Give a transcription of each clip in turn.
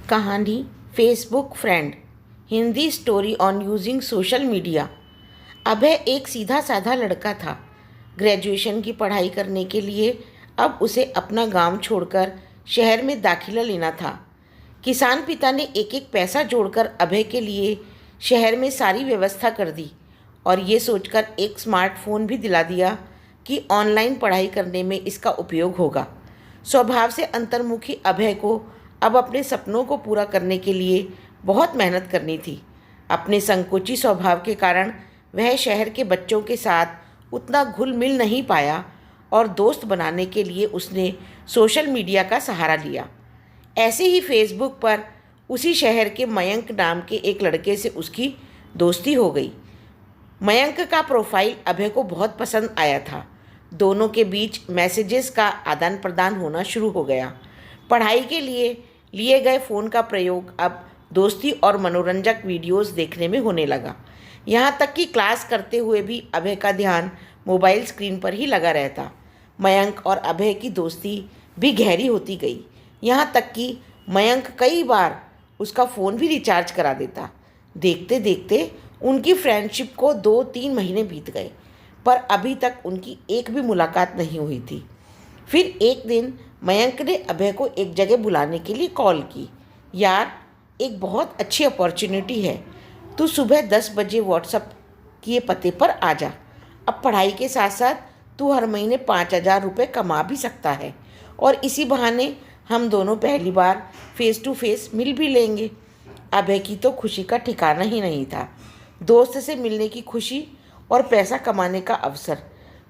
कहानी Facebook friend Hindi story on using social media. Abhay एक सीधा साधा लड़का था। ग्रेजुएशन की पढ़ाई करने के लिए अब उसे अपना गांव छोड़कर शहर में दाखिला लेना था। किसान पिता ने एक एक पैसा जोड़कर अभय के लिए शहर में सारी व्यवस्था कर दी और ये सोचकर एक स्मार्टफोन भी दिला दिया कि ऑनलाइन पढ़ाई करने में इसका उपयोग होगा। स्वभाव से अंतर्मुखी अभय को अब अपने सपनों को पूरा करने के लिए बहुत मेहनत करनी थी। अपने संकोची स्वभाव के कारण वह शहर के बच्चों के साथ उतना घुल मिल नहीं पाया और दोस्त बनाने के लिए उसने सोशल मीडिया का सहारा लिया। ऐसे ही फेसबुक पर उसी शहर के मयंक नाम के एक लड़के से उसकी दोस्ती हो गई। मयंक का प्रोफाइल अभय को बहुत पसंद आया था। दोनों के बीच मैसेजेस का आदान प्रदान होना शुरू हो गया। पढ़ाई के लिए गए फ़ोन का प्रयोग अब दोस्ती और मनोरंजक वीडियोस देखने में होने लगा। यहाँ तक कि क्लास करते हुए भी अभय का ध्यान मोबाइल स्क्रीन पर ही लगा रहता। मयंक और अभय की दोस्ती भी गहरी होती गई। यहाँ तक कि मयंक कई बार उसका फ़ोन भी रिचार्ज करा देता। देखते देखते उनकी फ्रेंडशिप को 2-3 महीने बीत गए, पर अभी तक उनकी एक भी मुलाकात नहीं हुई थी। फिर एक दिन मयंक ने अभय को एक जगह बुलाने के लिए कॉल की। यार, एक बहुत अच्छी अपॉर्चुनिटी है, तू सुबह 10 बजे व्हाट्सएप किए पते पर आ जा। अब पढ़ाई के साथ साथ तू हर महीने 5,000 रुपये कमा भी सकता है और इसी बहाने हम दोनों पहली बार फेस टू फेस मिल भी लेंगे। अभय की तो खुशी का ठिकाना ही नहीं था। दोस्त से मिलने की खुशी और पैसा कमाने का अवसर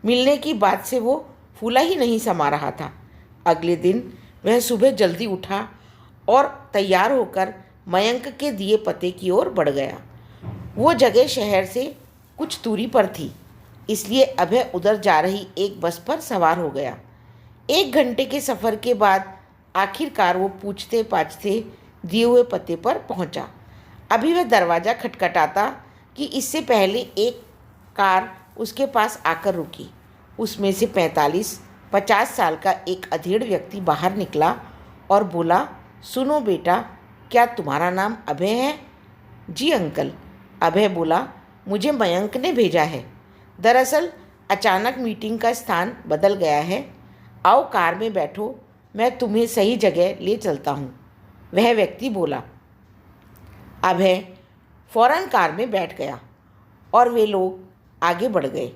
मिलने की बात से वो फूला ही नहीं समा रहा था। अगले दिन वह सुबह जल्दी उठा और तैयार होकर मयंक के दिए पते की ओर बढ़ गया। वो जगह शहर से कुछ दूरी पर थी, इसलिए अभय उधर जा रही एक बस पर सवार हो गया। 1 घंटे के सफ़र के बाद आखिरकार वो पूछते पाछते दिए हुए पते पर पहुंचा। अभी वह दरवाज़ा खटखटाता कि इससे पहले एक कार उसके पास आकर रुकी। उसमें से 45-50 साल का एक अधेड़ व्यक्ति बाहर निकला और बोला, सुनो बेटा, क्या तुम्हारा नाम अभय है? जी अंकल, अभय बोला, मुझे मयंक ने भेजा है। दरअसल अचानक मीटिंग का स्थान बदल गया है। आओ कार में बैठो, मैं तुम्हें सही जगह ले चलता हूँ, वह व्यक्ति बोला। अभय फौरन कार में बैठ गया और वे लोग आगे बढ़ गए।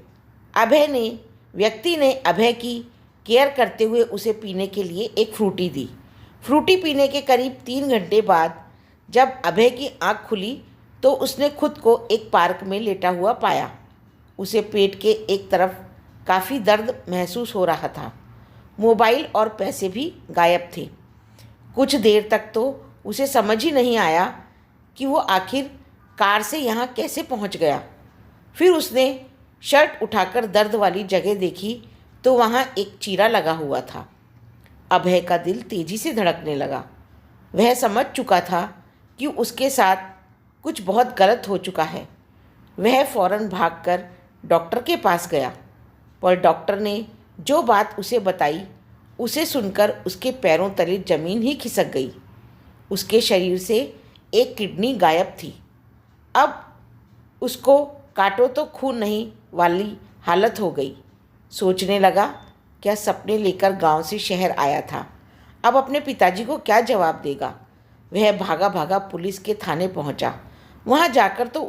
व्यक्ति ने अभय की केयर करते हुए उसे पीने के लिए एक फ्रूटी दी। फ्रूटी पीने के करीब 3 घंटे बाद जब अभय की आंख खुली तो उसने खुद को एक पार्क में लेटा हुआ पाया। उसे पेट के एक तरफ काफ़ी दर्द महसूस हो रहा था। मोबाइल और पैसे भी गायब थे। कुछ देर तक तो उसे समझ ही नहीं आया कि वो आखिर कार से यहाँ कैसे पहुँच गया। फिर उसने शर्ट उठाकर दर्द वाली जगह देखी तो वहाँ एक चीरा लगा हुआ था। अभय का दिल तेजी से धड़कने लगा। वह समझ चुका था कि उसके साथ कुछ बहुत गलत हो चुका है। वह फौरन भागकर डॉक्टर के पास गया, पर डॉक्टर ने जो बात उसे बताई उसे सुनकर उसके पैरों तले ज़मीन ही खिसक गई। उसके शरीर से एक किडनी गायब थी। अब उसको काटो तो खून नहीं वाली हालत हो गई। सोचने लगा, क्या सपने लेकर गांव से शहर आया था, अब अपने पिताजी को क्या जवाब देगा। वह भागा भागा पुलिस के थाने पहुंचा। वहां जाकर तो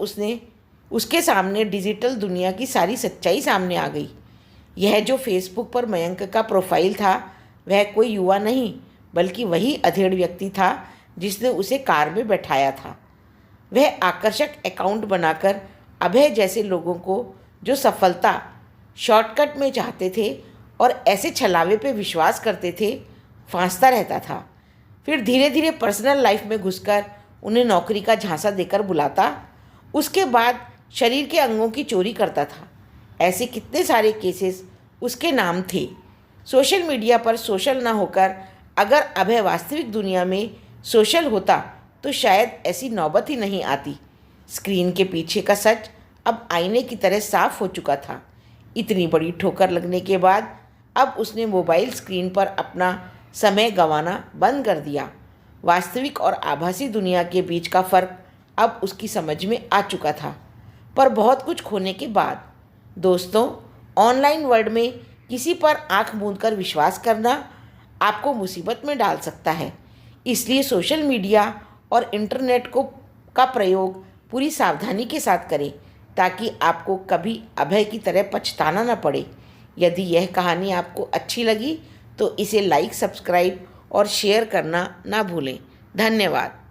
उसके सामने डिजिटल दुनिया की सारी सच्चाई सामने आ गई। यह जो फेसबुक पर मयंक का प्रोफाइल था, वह कोई युवा नहीं बल्कि वही अधेड़ व्यक्ति था जिसने उसे कार में बैठाया था। वह आकर्षक अकाउंट बनाकर अभय जैसे लोगों को जो सफलता शॉर्टकट में चाहते थे और ऐसे छलावे पे विश्वास करते थे, फांसता रहता था। फिर धीरे धीरे पर्सनल लाइफ में घुसकर उन्हें नौकरी का झांसा देकर बुलाता। उसके बाद शरीर के अंगों की चोरी करता था। ऐसे कितने सारे केसेस उसके नाम थे। सोशल मीडिया पर सोशल ना होकर अगर अभय वास्तविक दुनिया में सोशल होता तो शायद ऐसी नौबत ही नहीं आती। स्क्रीन के पीछे का सच अब आईने की तरह साफ हो चुका था। इतनी बड़ी ठोकर लगने के बाद अब उसने मोबाइल स्क्रीन पर अपना समय गंवाना बंद कर दिया। वास्तविक और आभासी दुनिया के बीच का फ़र्क अब उसकी समझ में आ चुका था। पर बहुत कुछ खोने के बाद दोस्तों, ऑनलाइन वर्ल्ड में किसी पर आंख मूंद कर विश्वास करना आपको मुसीबत में डाल सकता है। इसलिए सोशल मीडिया और इंटरनेट को का प्रयोग पूरी सावधानी के साथ करें, ताकि आपको कभी अभय की तरह पछताना न पड़े। यदि यह कहानी आपको अच्छी लगी तो इसे लाइक, सब्सक्राइब और शेयर करना ना भूलें। धन्यवाद।